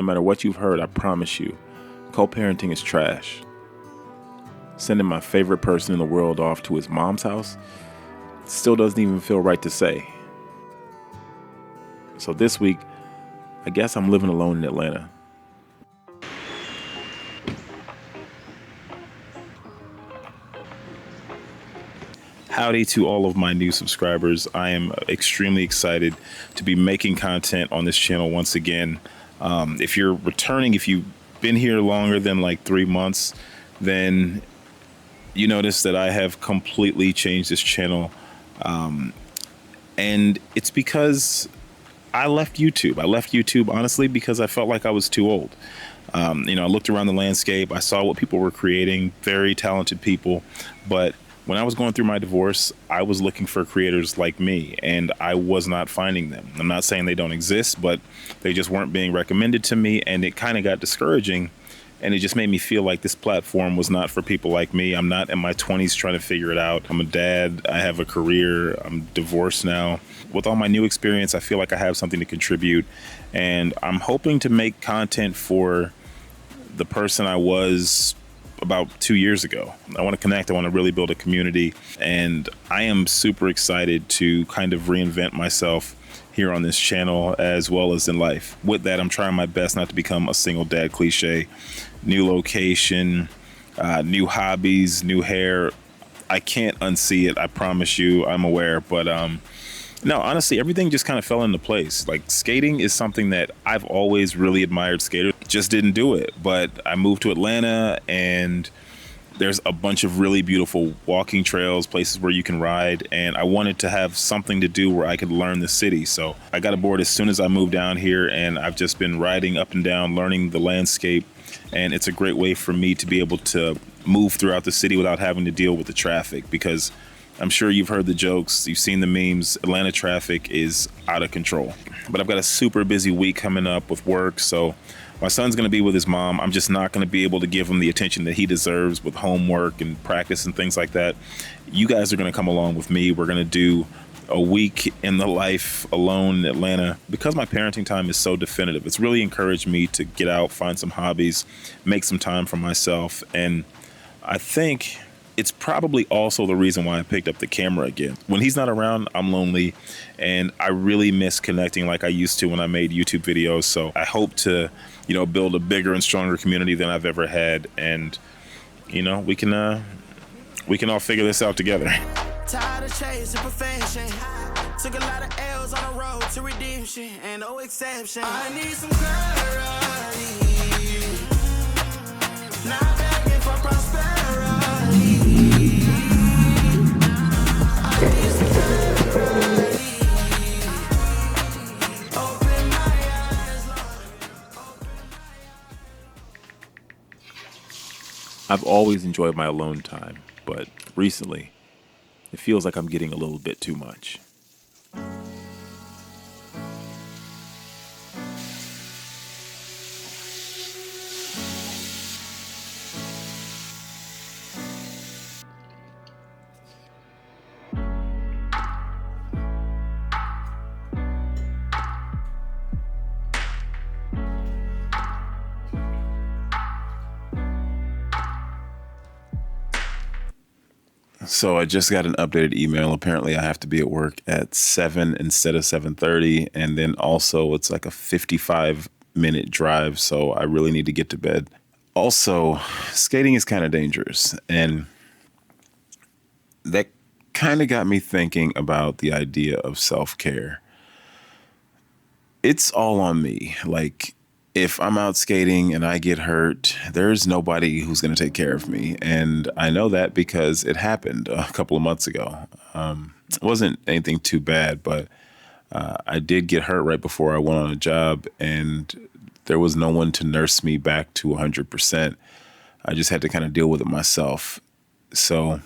No matter what you've heard, I promise you, co-parenting is trash. Sending my favorite person in the world off to his mom's house still doesn't even feel right to say. So this week, I guess I'm living alone in Atlanta. Howdy to all of my new subscribers. I am extremely excited to be making content on this channel once again. If you're returning, if you've been here longer than like 3 months, then you notice that I have completely changed this channel. And it's because I left YouTube. I left YouTube, honestly, because I felt like I was too old. I looked around the landscape. I saw what people were creating, very talented people. But when I was going through my divorce, I was looking for creators like me, and I was not finding them. I'm not saying they don't exist, but they just weren't being recommended to me, and it kind of got discouraging. And it just made me feel like this platform was not for people like me. I'm not in my 20s trying to figure it out. I'm a dad. I have a career. I'm divorced now. With all my new experience, I feel like I have something to contribute. And I'm hoping to make content for the person I was about 2 years ago. I want to connect. I want to really build a community. And I am super excited to kind of reinvent myself here on this channel as well as in life. With that, I'm trying my best not to become a single dad cliche. New location, new hobbies, new hair. I can't unsee it. I promise you, I'm aware. But no, honestly, everything just kind of fell into place. Like, skating is something that I've always really admired skaters. Just didn't do it. But I moved to Atlanta, and there's a bunch of really beautiful walking trails, places where you can ride, and I wanted to have something to do where I could learn the city. So I got aboard as soon as I moved down here, and I've just been riding up and down, learning the landscape, and it's a great way for me to be able to move throughout the city without having to deal with the traffic, because I'm sure you've heard the jokes, you've seen the memes. Atlanta traffic is out of control. But I've got a super busy week coming up with work, so my son's going to be with his mom. I'm just not going to be able to give him the attention that he deserves with homework and practice and things like that. You guys are going to come along with me. We're going to do a week in the life alone in Atlanta. Because my parenting time is so definitive, it's really encouraged me to get out, find some hobbies, make some time for myself. And I think it's probably also the reason why I picked up the camera again. When he's not around, I'm lonely, and I really miss connecting like I used to when I made YouTube videos. So I hope to, build a bigger and stronger community than I've ever had. And, we can all figure this out together. Tired of chasing perfection. Took a lot of L's on the road to redemption, and no exception. I need some clarity. Not begging for prosperity. I've always enjoyed my alone time, but recently it feels like I'm getting a little bit too much. So I just got an updated email. Apparently I have to be at work at 7 instead of 7:30. And then also it's like a 55-minute drive. So I really need to get to bed. Also, skating is kind of dangerous. And that kind of got me thinking about the idea of self-care. It's all on me. Like, if I'm out skating and I get hurt, there's nobody who's going to take care of me. And I know that because it happened a couple of months ago. It wasn't anything too bad, but I did get hurt right before I went on a job, and there was no one to nurse me back to 100%. I just had to kind of deal with it myself. So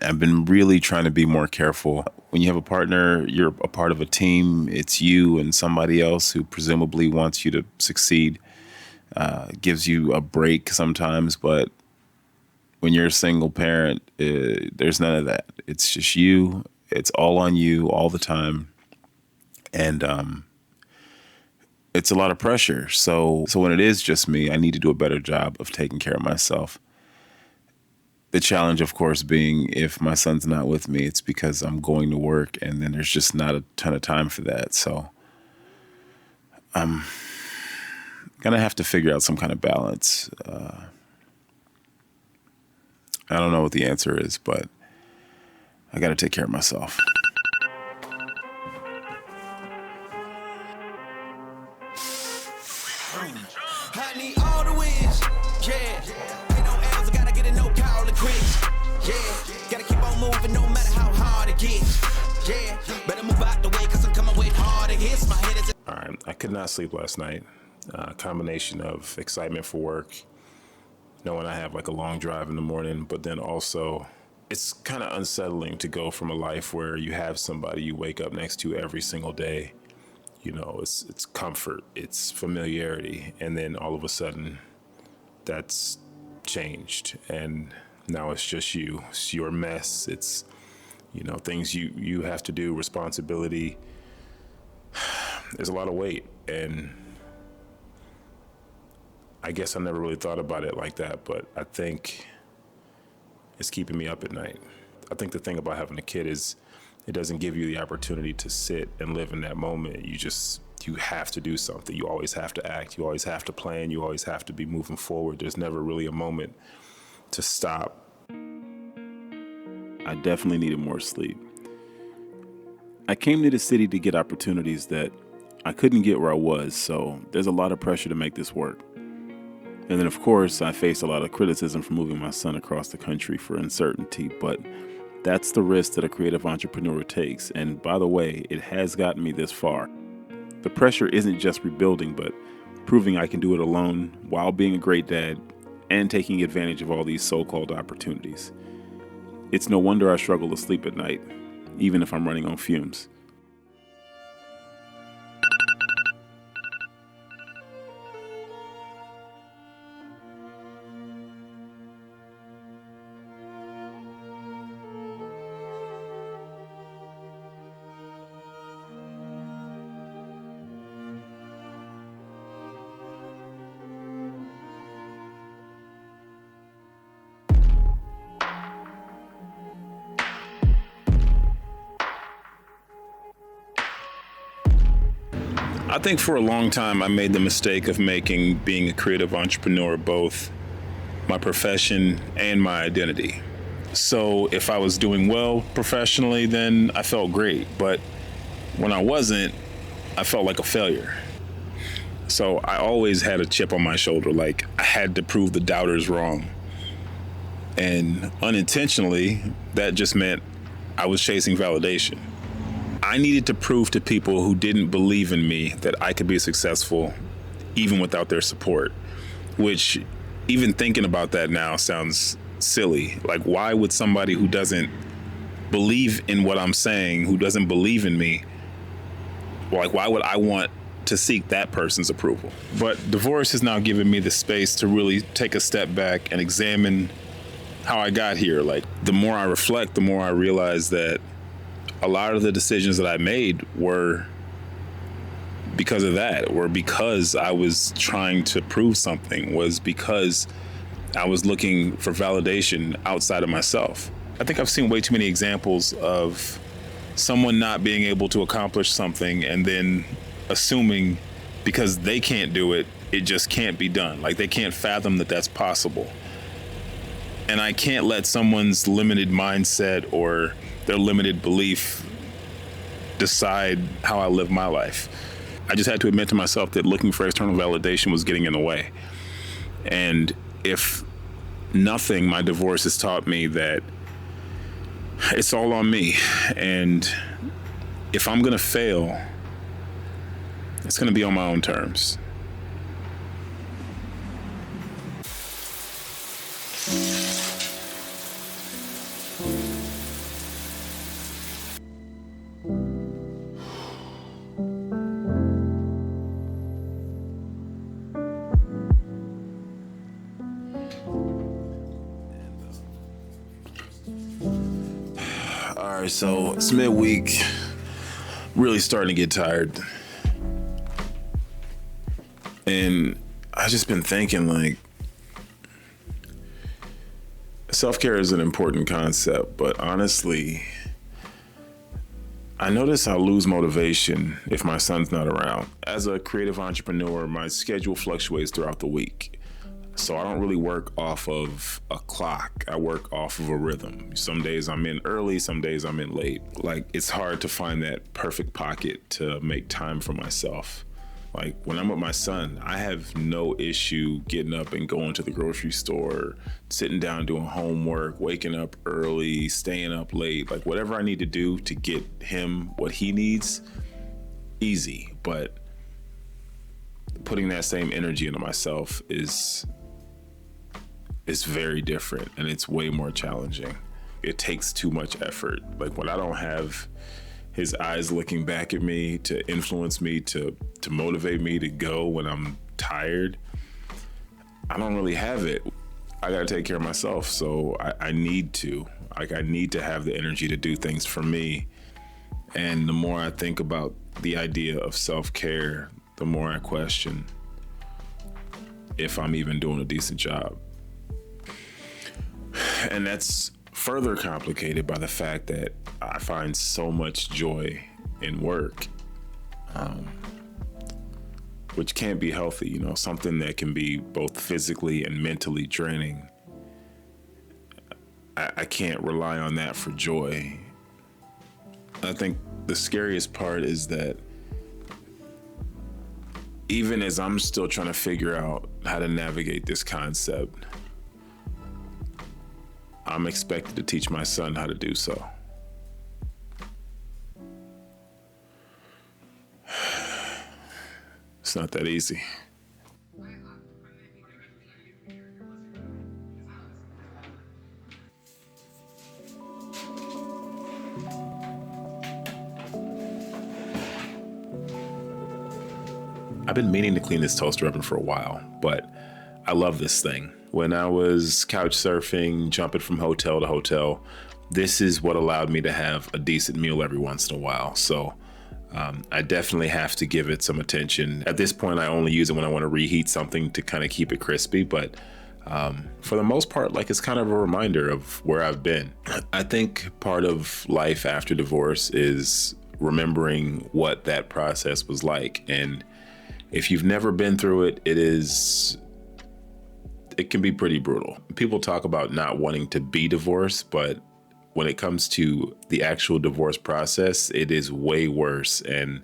I've been really trying to be more careful. When you have a partner, you're a part of a team. It's you and somebody else who presumably wants you to succeed, gives you a break sometimes. But when you're a single parent, there's none of that. It's just you. It's all on you all the time. And it's a lot of pressure. So when it is just me, I need to do a better job of taking care of myself. The challenge, of course, being if my son's not with me, it's because I'm going to work and then there's just not a ton of time for that. So I'm going to have to figure out some kind of balance. I don't know what the answer is, but I got to take care of myself. I need all the wins, yeah. Ain't no L's, I gotta get a no call to quit. Yeah, gotta keep on moving no matter how hard it gets. Yeah, better move out the way cause I'm coming with hard hits. My head is... All right, I could not sleep last night. Combination of excitement for work, knowing I have like a long drive in the morning, but then also it's kind of unsettling to go from a life where you have somebody you wake up next to every single day. You know, it's comfort, it's familiarity, and then all of a sudden that's changed and now it's just you. It's your mess. It's, you know, things you have to do, responsibility. There's a lot of weight, and I guess I never really thought about it like that, but I think it's keeping me up at night. I think the thing about having a kid is it doesn't give you the opportunity to sit and live in that moment. You have to do something. You always have to act. You always have to plan. You always have to be moving forward. There's never really a moment to stop. I definitely needed more sleep. I came to the city to get opportunities that I couldn't get where I was, so there's a lot of pressure to make this work. And then, of course, I faced a lot of criticism for moving my son across the country for uncertainty, but that's the risk that a creative entrepreneur takes. And by the way, it has gotten me this far. The pressure isn't just rebuilding, but proving I can do it alone while being a great dad and taking advantage of all these so-called opportunities. It's no wonder I struggle to sleep at night, even if I'm running on fumes. I think for a long time I made the mistake of making being a creative entrepreneur both my profession and my identity. So if I was doing well professionally, then I felt great. But when I wasn't, I felt like a failure. So I always had a chip on my shoulder, like I had to prove the doubters wrong. And unintentionally, that just meant I was chasing validation. I needed to prove to people who didn't believe in me that I could be successful even without their support, which even thinking about that now sounds silly. Like, why would somebody who doesn't believe in what I'm saying, who doesn't believe in me, like, why would I want to seek that person's approval? But divorce has now given me the space to really take a step back and examine how I got here. Like, the more I reflect, the more I realize that a lot of the decisions that I made were because of that, or because I was trying to prove something, was because I was looking for validation outside of myself. I think I've seen way too many examples of someone not being able to accomplish something and then assuming because they can't do it, it just can't be done. Like, they can't fathom that that's possible. And I can't let someone's limited mindset or their limited belief decide how I live my life. I just had to admit to myself that looking for external validation was getting in the way. And if nothing, my divorce has taught me that it's all on me. And if I'm gonna fail, it's gonna be on my own terms. All right, so it's midweek, really starting to get tired. And I've just been thinking, like, self-care is an important concept, but honestly, I notice I lose motivation if my son's not around. As a creative entrepreneur, my schedule fluctuates throughout the week. So I don't really work off of a clock. I work off of a rhythm. Some days I'm in early, some days I'm in late. Like, it's hard to find that perfect pocket to make time for myself. Like, when I'm with my son, I have no issue getting up and going to the grocery store, sitting down doing homework, waking up early, staying up late, like whatever I need to do to get him what he needs, easy. But putting that same energy into myself is very different, and it's way more challenging. It takes too much effort. Like, when I don't have his eyes looking back at me to influence me, to motivate me to go when I'm tired, I don't really have it. I gotta take care of myself, so I need to. Like, I need to have the energy to do things for me. And the more I think about the idea of self-care, the more I question if I'm even doing a decent job. And that's further complicated by the fact that I find so much joy in work, which can't be healthy, you know, something that can be both physically and mentally draining. I can't rely on that for joy. I think the scariest part is that even as I'm still trying to figure out how to navigate this concept, I'm expected to teach my son how to do so. It's not that easy. I've been meaning to clean this toaster oven for a while, but I love this thing. When I was couch surfing, jumping from hotel to hotel, this is what allowed me to have a decent meal every once in a while. So I definitely have to give it some attention. At this point, I only use it when I want to reheat something to kind of keep it crispy. But for the most part, like, it's kind of a reminder of where I've been. I think part of life after divorce is remembering what that process was like. And if you've never been through it, it can be pretty brutal. People talk about not wanting to be divorced, but when it comes to the actual divorce process, it is way worse. And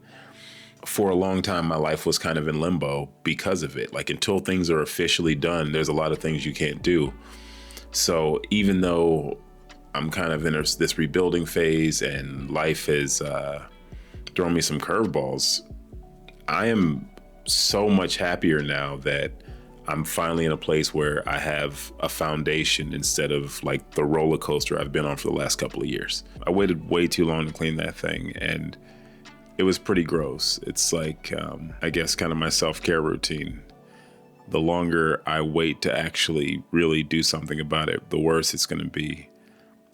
for a long time, my life was kind of in limbo because of it. Like, until things are officially done, there's a lot of things you can't do. So even though I'm kind of in this rebuilding phase and life has thrown me some curveballs, I am so much happier now that I'm finally in a place where I have a foundation instead of like the roller coaster I've been on for the last couple of years. I waited way too long to clean that thing, and it was pretty gross. It's like, I guess, kind of my self-care routine. The longer I wait to actually really do something about it, the worse it's going to be.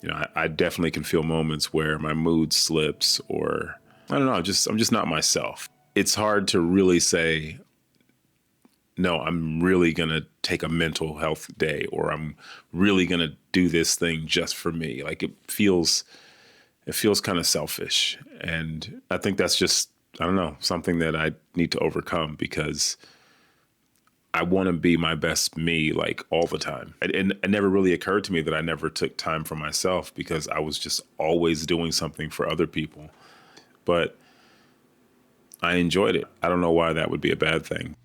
You know, I definitely can feel moments where my mood slips, or I don't know, I'm just not myself. It's hard to really say, no, I'm really going to take a mental health day, or I'm really going to do this thing just for me. Like, it feels kind of selfish. And I think that's just, I don't know, something that I need to overcome, because I want to be my best me, like, all the time. And it never really occurred to me that I never took time for myself, because I was just always doing something for other people. But I enjoyed it. I don't know why that would be a bad thing.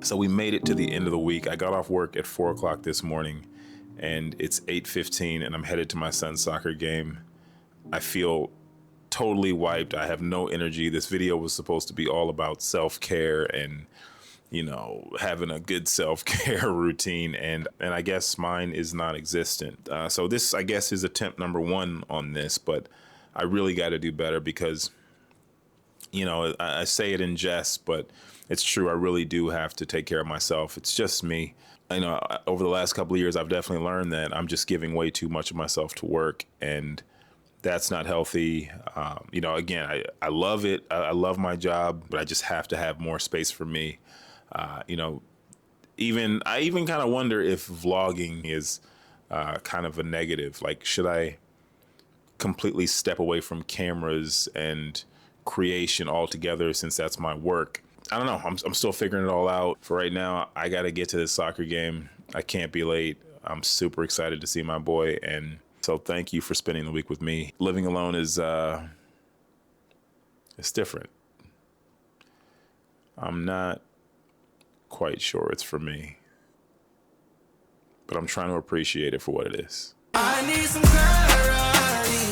So we made it to the end of the week. I got off work at 4 o'clock this morning, and it's 8:15, and I'm headed to my son's soccer game. I feel totally wiped. I have no energy. This video was supposed to be all about self-care and, you know, having a good self-care routine, and I guess mine is non-existent. So this, I guess, is attempt number 1 on this, but I really got to do better, because You know, I say it in jest, but it's true. I really do have to take care of myself. It's just me. You know, over the last couple of years, I've definitely learned that I'm just giving way too much of myself to work, and that's not healthy. You know, again, I love it. I love my job, but I just have to have more space for me. You know, I even kind of wonder if vlogging is kind of a negative. Like, should I completely step away from cameras and creation altogether, since that's my work? I don't know. I'm still figuring it all out. For right now, I got to get to this soccer game. I can't be late. I'm super excited to see my boy. And so thank you for spending the week with me. Living alone is it's different. I'm not quite sure it's for me, but I'm trying to appreciate it for what it is. I need some clarity.